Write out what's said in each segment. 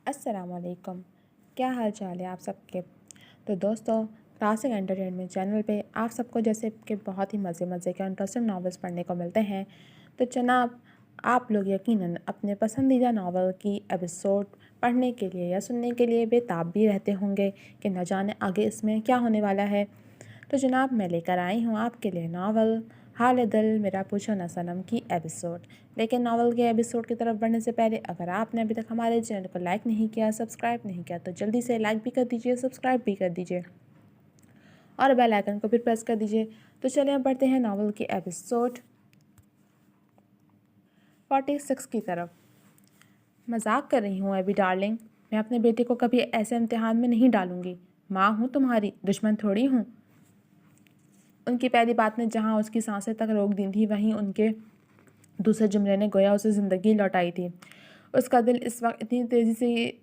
السلام علیکم، کیا حال چال ہے آپ سب کے؟ تو دوستوں، کلاسک انٹرٹینمنٹ چینل پہ آپ سب کو جیسے کہ بہت ہی مزے کے انٹرسٹنگ ناولز پڑھنے کو ملتے ہیں، تو جناب آپ لوگ یقیناً اپنے پسندیدہ ناول کی ایپیسوڈ پڑھنے کے لیے یا سننے کے لیے بے تاب بھی رہتے ہوں گے کہ نہ جانے آگے اس میں کیا ہونے والا ہے۔ تو جناب میں لے کر آئی ہوں آپ کے لیے ناول حال دل میرا پوچھو نہ صنم کی ایپیسوڈ۔ لیکن ناول کے ایپیسوڈ کی طرف بڑھنے سے پہلے اگر آپ نے ابھی تک ہمارے چینل کو لائک نہیں کیا، سبسکرائب نہیں کیا، تو جلدی سے لائک بھی کر دیجئے، سبسکرائب بھی کر دیجئے اور بیل آئیکن کو بھی پریس کر دیجئے۔ تو چلیں اب بڑھتے ہیں ناول کی ایپیسوڈ 46 کی طرف۔ مذاق کر رہی ہوں ایبی ڈارلنگ، میں اپنے بیٹے کو کبھی ایسے امتحان میں نہیں ڈالوں گی۔ ماں ہوں تمہاری، دشمن تھوڑی ہوں۔ ان کی پہلی بات نے جہاں اس کی سانسیں تک روک دی تھی، وہیں ان کے دوسرے جملے نے گویا اسے زندگی لوٹائی تھی۔ اس کا دل اس وقت اتنی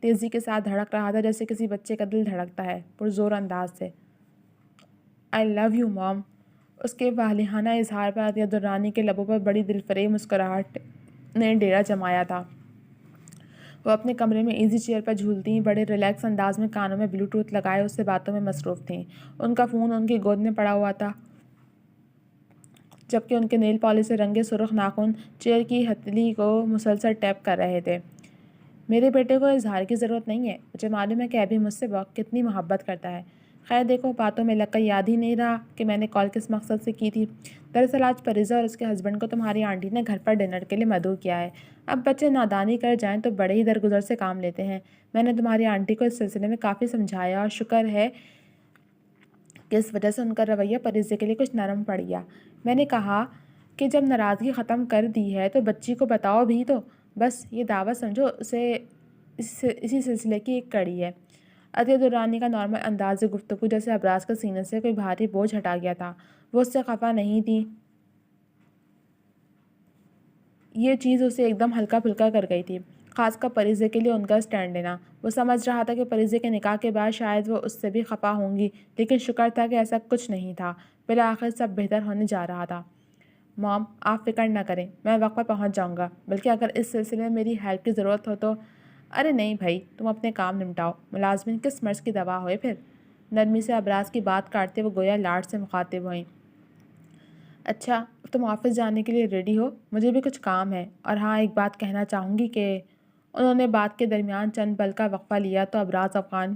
تیزی کے ساتھ دھڑک رہا تھا جیسے کسی بچے کا دل دھڑکتا ہے، پرزور انداز سے۔ آئی لو یو مام۔ اس کے والہانہ اظہار پر عطیہ الرانی کے لبوں پر بڑی دلفریب مسکراہٹ نے ڈیرا جمایا تھا۔ وہ اپنے کمرے میں ایزی چیئر پر جھولتی بڑے ریلیکس انداز میں کانوں میں بلوٹوتھ لگائے اس سے باتوں میں مصروف تھیں۔ ان کا فون ان کی گود میں پڑا ہوا تھا، جبکہ ان کے نیل پالش سے رنگے سرخ ناخن چیئر کی ہتھیلی کو مسلسل ٹیپ کر رہے تھے۔ میرے بیٹے کو اظہار کی ضرورت نہیں ہے، مجھے معلوم ہے کہ ابھی مجھ سے کتنی محبت کرتا ہے۔ خیر دیکھو، باتوں میں لگ کر یاد ہی نہیں رہا کہ میں نے کال کس مقصد سے کی تھی۔ دراصل آج پریزا اور اس کے ہسبینڈ کو تمہاری آنٹی نے گھر پر ڈنر کے لیے مدعو کیا ہے۔ اب بچے نادانی کر جائیں تو بڑے ہی درگزر سے کام لیتے ہیں۔ میں نے تمہاری آنٹی کو اس سلسلے میں کافی سمجھایا اور شکر ہے کہ اس وجہ سے ان کا رویہ پریزے کے لیے کچھ نرم پڑ گیا۔ میں نے کہا کہ جب ناراضگی ختم کر دی ہے تو بچی کو بتاؤ بھی تو، بس یہ دعوت سمجھو اسے اسی سلسلے کی ایک کڑی ہے۔ عطیہ الرانی کا نارمل انداز گفتگو جیسے ابراز کے سینے سے کوئی بھاری بوجھ ہٹا گیا تھا۔ وہ اس سے خفا نہیں تھی، یہ چیز اسے ایک دم ہلکا پھلکا کر گئی تھی، خاص کر پریزے کے لیے ان کا اسٹینڈ لینا۔ وہ سمجھ رہا تھا کہ پریزے کے نکاح کے بعد شاید وہ اس سے بھی خفا ہوں گی، لیکن شکر تھا کہ ایسا کچھ نہیں تھا۔ بالآخر سب بہتر ہونے جا رہا تھا۔ مام، آپ فکر نہ کریں، میں وقت پر پہنچ جاؤں گا، بلکہ اگر اس سلسلے میں میری ہیلپ کی ضرورت ہو تو۔ ارے نہیں بھائی، تم اپنے کام نمٹاؤ، ملازمین کس مرض کی دوا ہوئے پھر۔ نرمی سے ابراز کی بات کاٹتے وہ گویا لاڈ سے مخاطب ہوئیں۔ اچھا، تم آفس جانے کے لیے ریڈی ہو؟ مجھے بھی کچھ کام ہے، اور ہاں ایک بات کہنا چاہوں گی کہ… انہوں نے بات کے درمیان چند پل کا وقفہ لیا تو ابراز افغان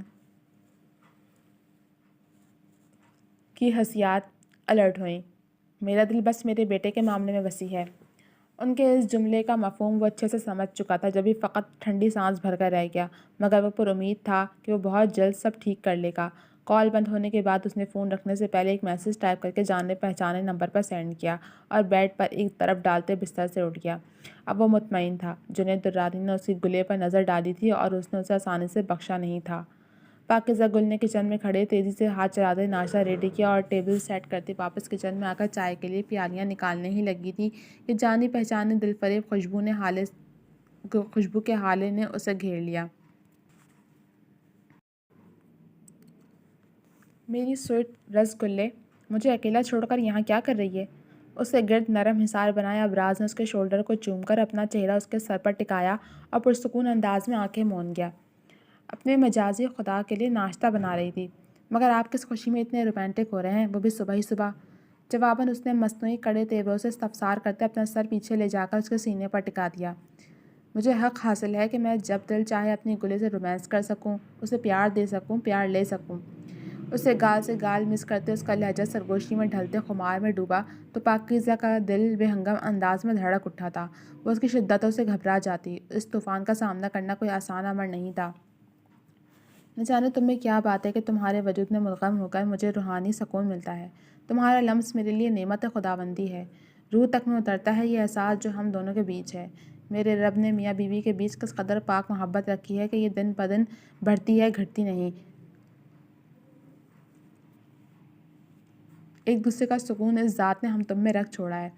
کی حسیات الرٹ ہوئیں۔ میرا دل بس میرے بیٹے کے معاملے میں وسیع ہے۔ ان کے اس جملے کا مفہوم وہ اچھے سے سمجھ چکا تھا، جبھی فقط ٹھنڈی سانس بھر کر رہ گیا، مگر وہ پر امید تھا کہ وہ بہت جلد سب ٹھیک کر لے گا۔ کال بند ہونے کے بعد اس نے فون رکھنے سے پہلے ایک میسج ٹائپ کر کے جانے پہچانے نمبر پر سینڈ کیا اور بیڈ پر ایک طرف ڈالتے بستر سے اٹھ گیا۔ اب وہ مطمئن تھا، جنید الرانی نے اس کی گلے پر نظر ڈالی تھی اور اس نے اسے آسانی سے بخشا نہیں تھا۔ پاکیزہ گل نے کچن میں کھڑے تیزی سے ہاتھ چلاتے ناشتہ ریڈی کیا اور ٹیبل سیٹ کرتے واپس کچن میں آ کر چائے کے لیے پیالیاں نکالنے ہی لگی تھی کہ جانی پہچانی دلفریب خوشبو کے ہالے نے اسے گھیر لیا۔ میری سویٹ رس گلے، مجھے اکیلا چھوڑ کر یہاں کیا کر رہی ہے؟ اس کے گرد نرم حصار بنایا ابراز نے اس کے شولڈر کو چوم کر اپنا چہرہ اس کے سر پر ٹکایا اور پرسکون انداز میں آنکھیں موند گیا۔ اپنے مجازی خدا کے لیے ناشتہ بنا رہی تھی، مگر آپ کس خوشی میں اتنے رومانٹک ہو رہے ہیں، وہ بھی صبح ہی صبح؟ جواباً اس نے مصنوعی کڑے تیوروں سے استفسار کرتے اپنا سر پیچھے لے جا کر اس کے سینے پر ٹکا دیا۔ مجھے حق حاصل ہے کہ میں جب دل چاہے اپنی گلے سے رومانس کر سکوں، اسے پیار دے سکوں، پیار لے سکوں۔ اسے گال سے گال مس کرتے اس کا لہجہ سرگوشی میں ڈھلتے خمار میں ڈوبا تو پاکیزہ کا دل بے ہنگم انداز میں دھڑک اٹھا تھا۔ وہ اس کی شدتوں سے گھبرا جاتی۔ اس طوفان کا سامنا کرنا کوئی آسان امر نہیں تھا۔ نہ جانے تم میں کیا بات ہے کہ تمہارے وجود میں ملغم ہو کر مجھے روحانی سکون ملتا ہے۔ تمہارا لمس میرے لیے نعمت خداوندی ہے۔ روح تک میں اترتا ہے یہ احساس جو ہم دونوں کے بیچ ہے۔ میرے رب نے میاں بیوی کے بیچ کس قدر پاک محبت رکھی ہے کہ یہ دن بدن بڑھتی ہے، گھٹتی نہیں۔ ایک دوسرے کا سکون اس ذات نے ہم تم میں رکھ چھوڑا ہے۔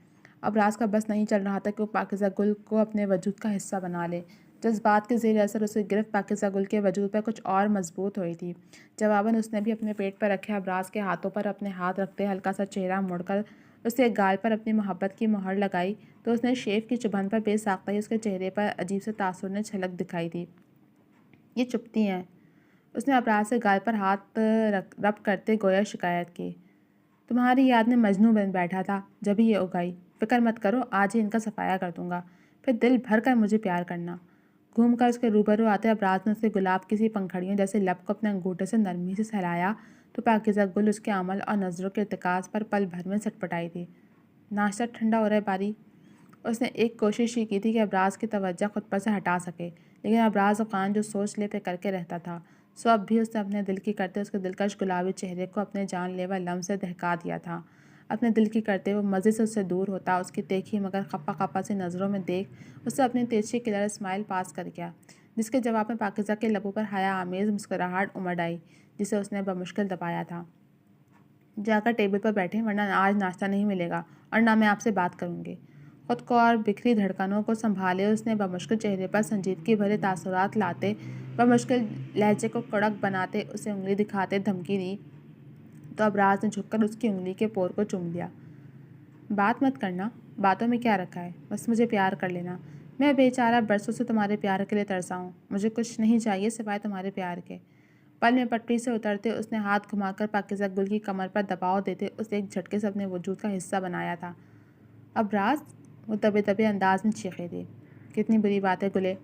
ابراز کا بس نہیں چل رہا تھا کہ وہ پاکیزہ گل کو اپنے وجود کا حصہ بنا لے۔ جذبات کے زیر اثر اس کی گرفت پاکیزہ گل کے وجود پر کچھ اور مضبوط ہوئی تھی۔ جواباً اس نے بھی اپنے پیٹ پر رکھے ابراز کے ہاتھوں پر اپنے ہاتھ رکھتے ہلکا سا چہرہ موڑ کر اس کے گال پر اپنی محبت کی مہر لگائی تو اس نے شیف کی چبھن پر بے ساختہ ہی اس کے چہرے پر عجیب سے تاثر نے جھلک دکھائی تھی۔ یہ چپتی ہیں۔ اس نے ابراز سے گال پر ہاتھ رب کرتے گویا شکایت کی۔ تمہاری یاد میں مجنوں بن بیٹھا تھا جب ہی یہ اگائی۔ فکر مت کرو، آج ہی ان کا صفایا کر دوں گا، پھر دل بھر کر مجھے پیار کرنا۔ گھوم کر اس کے روبرو آتے ابراز نے اس کے گلاب کسی پنکھڑیوں جیسے لب کو اپنے انگوٹھے سے نرمی سے سہلایا تو پاکیزہ گل اس کے عمل اور نظروں کے ارتکاز پر پل بھر میں سٹپٹائی تھی۔ ناشتہ ٹھنڈا ہو رہا ہے باری۔ اس نے ایک کوشش ہی کی تھی کہ ابراز کی توجہ خود پر سے ہٹا سکے، لیکن ابراز اوقات جو سوچ لے پہ کر کے رہتا تھا، سو اب بھی اس نے اپنے دل کی کرتے اس کے دلکش گلابی چہرے کو اپنے جان لیوا لمس سے دہکا دیا تھا۔ اپنے دل کی کرتے وہ مزے سے اس سے دور ہوتا، اس کی تیکھی مگر خفا خفا سی نظروں میں دیکھ اس سے اپنی تیرچی کلر اسمائل پاس کر گیا، جس کے جواب میں پاکیزہ کے لبوں پر حیا آمیز مسکراہٹ امڑ آئی جسے اس نے بمشکل دبایا تھا۔ جا کر ٹیبل پر بیٹھیں ورنہ آج ناشتہ نہیں ملے گا اور نہ میں آپ سے بات کروں گی۔ خود کو اور بکھری دھڑکنوں کو سنبھالے اس نے بمشکل چہرے پر سنجیدگی بھرے تاثرات لاتے بمشکل لہجے کو کڑک بناتے اسے انگلی دکھاتے دھمکی دی تو ابراز نے جھک کر اس کی انگلی کے پور کو چوم لیا۔ بات مت کرنا، باتوں میں کیا رکھا ہے، بس مجھے پیار کر لینا۔ میں بیچارہ برسوں سے تمہارے پیار کے لیے ترسا ہوں، مجھے کچھ نہیں چاہیے سوائے تمہارے پیار کے۔ پل میں پٹری سے اترتے اس نے ہاتھ گھما کر پاکیزہ گل کی کمر پر دباؤ دیتے اسے ایک جھٹکے سے اپنے وجود کا حصہ بنایا تھا۔ ابراز، وہ دبے دبے انداز میں چیخے تھی۔ کتنی بری بات ہے گلے،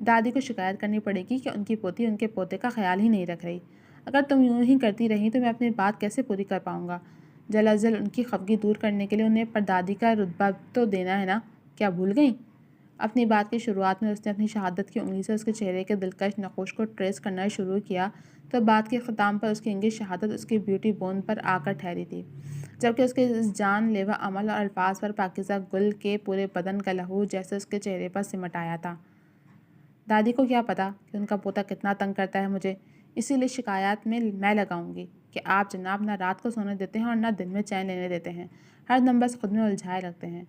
دادی کو شکایت کرنی پڑے گی کہ ان کی پوتی ان کے پوتے کا خیال ہی نہیں رکھ رہی۔ اگر تم یوں ہی کرتی رہی تو میں اپنی بات کیسے پوری کر پاؤں گا؟ جلد از جلد ان کی خفگی دور کرنے کے لیے انہیں پردادی کا رتبہ تو دینا ہے نا، کیا بھول گئیں؟ اپنی بات کی شروعات میں اس نے اپنی شہادت کی انگلی سے اس کے چہرے کے دلکش نقوش کو ٹریس کرنا شروع کیا تو بات کے اختتام پر اس کی انگلی شہادت اس کی بیوٹی بون پر آ کر ٹھہری تھی، جبکہ اس کے اس جان لیوا عمل اور الفاظ پر پاکیزہ گل کے پورے بدن کا لہو جیسے اس کے چہرے پر سمٹ آیا تھا۔ دادی کو کیا پتا کہ ان کا پوتا کتنا تنگ کرتا ہے مجھے، اسی لیے شکایات میں لگاؤں گی کہ آپ جناب نہ رات کو سونے دیتے ہیں اور نہ دن میں چین لینے دیتے ہیں، ہر دم بس خود میں الجھائے رکھتے ہیں۔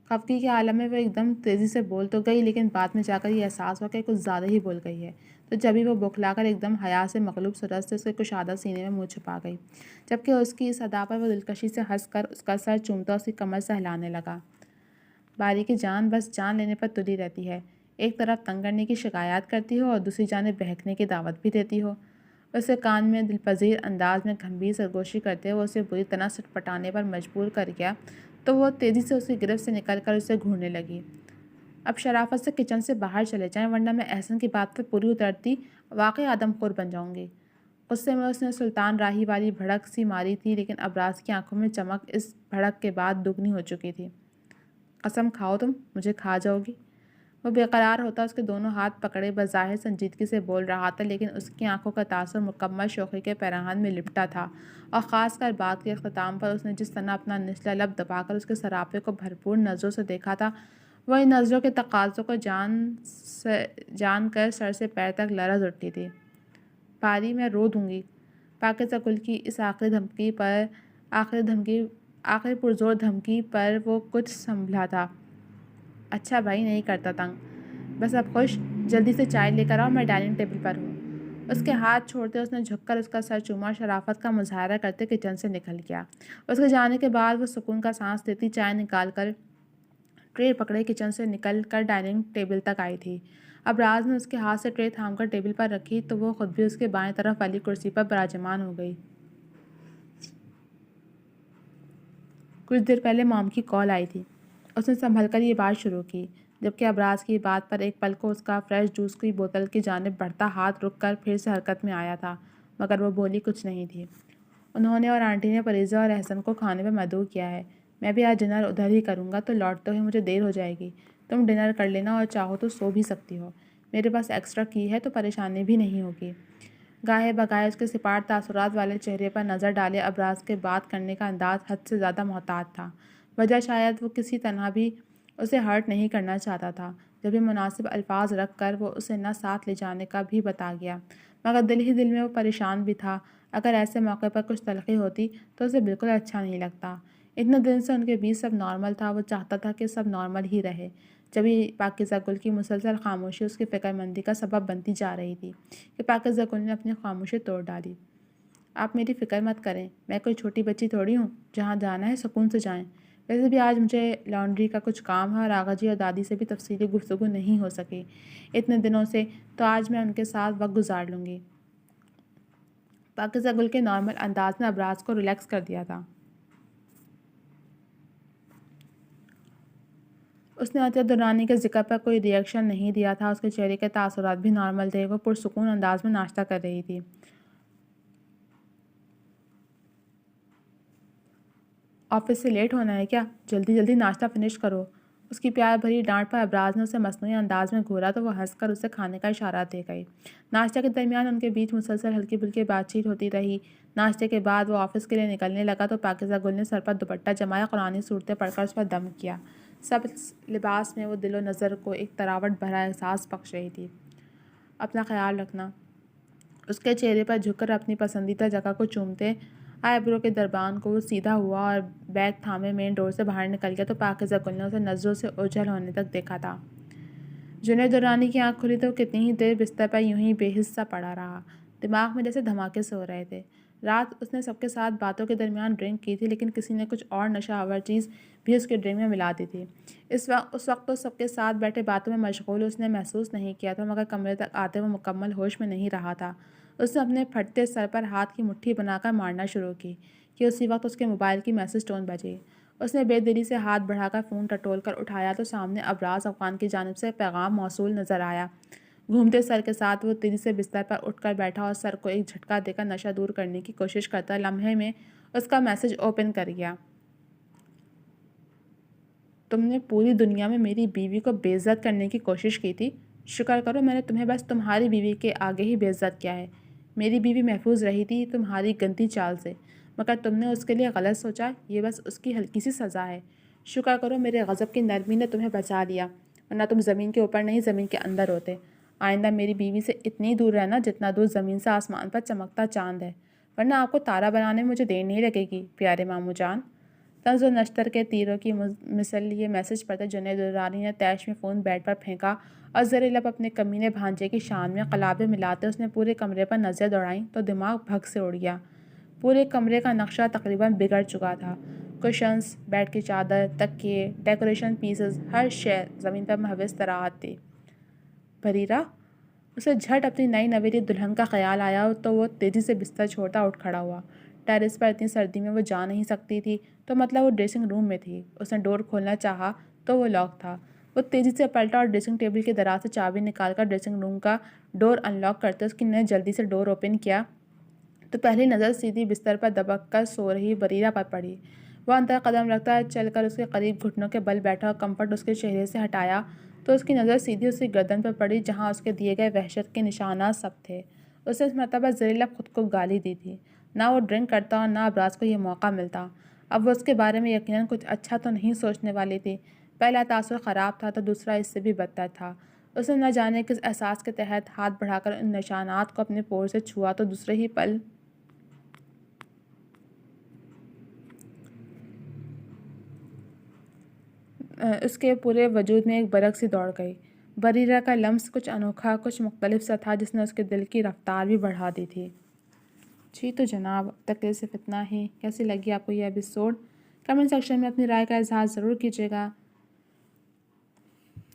خفگی کے عالم میں وہ ایک دم تیزی سے بول تو گئی، لیکن بعد میں جا کر یہ احساس ہوا کہ کچھ زیادہ ہی بول گئی ہے، تو جبھی وہ بوکھلا کر ایک دم حیا سے مغلوب صورت سے اس کے کشادہ سینے میں منہ چھپا گئی، جبکہ اس کی اس ادا پر وہ دلکشی سے ہنس کر اس کا سر چومتا اس کی کمر سے ہلانے لگا۔ باری کی جان بس جان لینے پر تلی رہتی ہے، ایک طرف تنگ کرنے کی شکایات کرتی ہو اور دوسری جانب بہکنے کی دعوت بھی دیتی ہو۔ اسے کان میں دلپذیر انداز میں گھمبیر سرگوشی کرتے ہوئے اسے بری طرح سٹپٹانے پر مجبور کر گیا تو وہ تیزی سے اس کی گرفت سے نکل کر اسے گھورنے لگی۔ اب شرافت سے کچن سے باہر چلے جائیں ورنہ میں احسن کی بات پر پوری اترتی واقعی آدم خور بن جاؤں گی۔ غصے میں اس نے سلطان راہی والی بھڑک سی ماری تھی، لیکن ابراز کی آنکھوں میں چمک اس بھڑک کے بعد دگنی ہو چکی تھی۔ قسم کھاؤ تم مجھے کھا جاؤ گی؟ وہ بے قرار ہوتا اس کے دونوں ہاتھ پکڑے بظاہر سنجیدگی سے بول رہا تھا، لیکن اس کی آنکھوں کا تاثر مکمل شوخی کے پیراہن میں لپٹا تھا، اور خاص کر بات کے اختتام پر اس نے جس طرح اپنا نچلا لب دبا کر اس کے سراپے کو بھرپور نظروں سے دیکھا تھا، وہ ان نظروں کے تقاضوں کو جان کر سر سے پیر تک لرز اٹھتی تھی۔ باری، میں رو دوں گی۔ پاکیزہ گل کی اس آخری پرزور دھمکی پر وہ کچھ سنبھلا تھا۔ اچھا بھائی، نہیں کرتا تنگ، بس اب خوش، جلدی سے چائے لے کر آؤ، میں ڈائننگ ٹیبل پر ہوں۔ اس کے ہاتھ چھوڑتے اس نے جھک کر اس کا سر چوما اور شرافت کا مظاہرہ کرتے کچن سے نکل گیا۔ اس کے جانے کے بعد وہ سکون کا سانس لیتی چائے نکال کر ٹرے پکڑے کچن سے نکل کر ڈائننگ ٹیبل تک آئی تھی۔ ابراز نے اس کے ہاتھ سے ٹرے تھام کر ٹیبل پر رکھی تو وہ خود بھی اس کے بائیں طرف والی کرسی پر براجمان ہو گئی۔ کچھ دیر پہلے مام کی کال آئی تھی، اس نے سنبھل کر یہ بات شروع کی، جبکہ ابراز کی بات پر ایک پل کو اس کا فریش جوس کی بوتل کی جانب بڑھتا ہاتھ رک کر پھر سے حرکت میں آیا تھا، مگر وہ بولی کچھ نہیں تھی۔ انہوں نے اور آنٹی نے پریزہ اور احسن کو کھانے پر مدعو کیا ہے، میں بھی آج ڈنر ادھر ہی کروں گا، تو لوٹتے ہوئے مجھے دیر ہو جائے گی۔ تم ڈنر کر لینا اور چاہو تو سو بھی سکتی ہو، میرے پاس ایکسٹرا کی ہے تو پریشانی بھی نہیں ہوگی۔ گاہے بگاہے اس کے سپاٹ تاثرات والے چہرے پر نظر ڈالے ابراز کے بات کرنے کا انداز حد سے زیادہ محتاط تھا، وجہ شاید وہ کسی طرح بھی اسے ہرٹ نہیں کرنا چاہتا تھا، جبھی مناسب الفاظ رکھ کر وہ اسے نہ ساتھ لے جانے کا بھی بتا گیا، مگر دل ہی دل میں وہ پریشان بھی تھا، اگر ایسے موقع پر کچھ تلخی ہوتی تو اسے بالکل اچھا نہیں لگتا۔ اتنے دن سے ان کے بیچ سب نارمل تھا، وہ چاہتا تھا کہ سب نارمل ہی رہے، جبھی پاکیزہ گل کی مسلسل خاموشی اس کی فکر مندی کا سبب بنتی جا رہی تھی کہ پاکیزہ گل نے اپنی خاموشی توڑ ڈالی۔ آپ میری فکر مت کریں، میں کوئی چھوٹی بچی تھوڑی ہوں، جہاں جانا ہے سکون سے جائیں، ویسے بھی آج مجھے لانڈری کا کچھ کام ہے اور آغا جی اور دادی سے بھی تفصیلی گفتگو نہیں ہو سکی اتنے دنوں سے، تو آج میں ان کے ساتھ وقت گزار لوں گی۔ پاکیزہ گل کے نارمل انداز نے ابراز کو ریلیکس کر دیا تھا۔ اس نے عطیہ درانی کے ذکر پر کوئی ری ایکشن نہیں دیا تھا۔ اس کے چہرے کے تاثرات بھی نارمل تھے۔ وہ پرسکون انداز میں ناشتہ کر رہی تھی۔ آفس سے لیٹ ہونا ہے کیا؟ جلدی جلدی ناشتہ فنش کرو۔ اس کی پیار بھری ڈانٹ پر ابراز نے اسے مصنوعی انداز میں گھورا تو وہ ہنس کر اسے کھانے کا اشارہ دے گئی۔ ناشتے کے درمیان ان کے بیچ مسلسل ہلکی پھلکی بات چیت ہوتی رہی۔ ناشتے کے بعد وہ آفس کے لیے نکلنے لگا تو پاکیزہ گل نے سر پر دوپٹہ جمایا، قرآنی صورتیں پڑھ کر اس پر دم کیا۔ سب لباس میں وہ دل و نظر کو ایک تراوٹ بھرا احساس بخش رہی تھی۔ اپنا خیال رکھنا۔ اس کے چہرے پر جھک کر اپنی پسندیدہ جگہ کو چومتے آئی برو کے دربان کو وہ سیدھا ہوا اور بیگ تھامے مین ڈور سے باہر نکل گیا تو پاکیزہ گل نے اسے نظروں سے اوجھل ہونے تک دیکھا تھا۔ جنید درانی کی آنکھ کھلی تو وہ کتنی ہی دیر بستر پر یوں ہی بے حصہ پڑا رہا۔ دماغ میں جیسے دھماکے سے ہو رہے تھے۔ رات اس نے سب کے ساتھ باتوں کے درمیان ڈرنک کی تھی، لیکن کسی نے کچھ اور نشہ آور چیز بھی اس کے ڈرنک میں ملا دی تھی۔ اس وقت تو سب کے ساتھ بیٹھے باتوں میں مشغول اس نے محسوس نہیں کیا تھا، مگر کمرے تک آتے وہ مکمل ہوش میں نہیں رہا تھا۔ اس نے اپنے پھٹتے سر پر ہاتھ کی مٹھی بنا کر مارنا شروع کی کہ اسی وقت اس کے موبائل کی میسج ٹون بجی۔ اس نے بے دلی سے ہاتھ بڑھا کر فون ٹٹول کر اٹھایا تو سامنے ابراز افغان کی جانب سے پیغام موصول نظر آیا۔ گھومتے سر کے ساتھ وہ تیزی سے بستر پر اٹھ کر بیٹھا اور سر کو ایک جھٹکا دے کر نشہ دور کرنے کی کوشش کرتا لمحے میں اس کا میسج اوپن کر گیا۔ تم نے پوری دنیا میں میری بیوی کو بے عزت کرنے کی کوشش کی تھی۔ شکر کرو میں نے تمہیں بس تمہاری بیوی کے آگے ہی بے عزت کیا ہے۔ میری بیوی محفوظ رہی تھی تمہاری گندی چال سے، مگر تم نے اس کے لیے غلط سوچا۔ یہ بس اس کی ہلکی سی سزا ہے۔ شکر کرو میرے غضب کی نرمی نے تمہیں بچا لیا، ورنہ تم زمین کے اوپر نہیں زمین کے اندر ہوتے۔ آئندہ میری بیوی سے اتنی دور رہنا جتنا دور زمین سے آسمان پر چمکتا چاند ہے، ورنہ آپ کو تارا بنانے میں مجھے دیر نہیں لگے گی پیارے ماموں جان۔ طنز و نشتر کے تیروں کی مثل یہ میسج پڑھتے جنید درانی نے تیش میں فون بیڈ پر پھینکا اور زیر لب اپنے کمینے بھانجے کی شان میں قلابیں ملاتے اس نے پورے کمرے پر نظریں دوڑائیں تو دماغ بھگ سے اڑ گیا۔ پورے کمرے کا نقشہ تقریباً بگڑ چکا تھا۔ کشنز، بیڈ کی چادر، تکیے، ڈیکوریشن پیسز، ہر شے زمین پر محوِّس طراحت تھی۔ بریرہ! اسے جھٹ اپنی نئی نویلی دلہن کا خیال آیا تو وہ تیزی سے بستر چھوڑتا اٹھ کھڑا ہوا۔ ٹیرس پر اتنی سردی میں وہ جا نہیں سکتی تھی، تو مطلب وہ ڈریسنگ روم میں تھی۔ اس نے ڈور کھولنا چاہا تو وہ لاک تھا۔ وہ تیزی سے پلٹا اور ڈریسنگ ٹیبل کی دراز سے چابی نکال کر ڈریسنگ روم کا ڈور ان لاک کرتے اس کی نے جلدی سے ڈور اوپن کیا تو پہلی نظر سیدھی بستر پر دبک کر سو رہی بریرہ پر پڑی۔ وہ اندر قدم رکھتا چل کر اس کے قریب گھٹنوں کے بل بیٹھا اور کمفرٹ اس کے چہرے سے ہٹایا تو اس کی نظر سیدھی اس کی گردن پر پڑی جہاں اس کے دیے گئے وحشت کے نشانات سب تھے۔ اس نے اس مرتبہ زیر لب خود کو گالی دی تھی۔ نہ وہ ڈرنک کرتا اور نہ ابراز کو یہ موقع ملتا۔ اب وہ اس کے بارے میں یقیناً کچھ اچھا تو نہیں سوچنے والی تھی۔ پہلا تاثر خراب تھا تو دوسرا اس سے بھی بدتر تھا۔ اس نے نہ جانے کس احساس کے تحت ہاتھ بڑھا کر ان نشانات کو اپنے پور سے چھوا تو دوسرے ہی پل اس کے پورے وجود میں ایک برق سی دوڑ گئی۔ بریرہ کا لمس کچھ انوکھا، کچھ مختلف سا تھا جس نے اس کے دل کی رفتار بھی بڑھا دی تھی۔ جی تو جناب، اب تک کے لیے صرف اتنا ہی۔ کیسی لگی آپ کو یہ ایپیسوڈ؟ کمنٹ سیکشن میں اپنی رائے کا اظہار ضرور کیجیے گا۔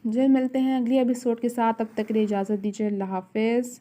جلد ملتے ہیں اگلی ایپیسوڈ کے ساتھ، تب تک کے لیے اجازت دیجیے۔ اللہ حافظ۔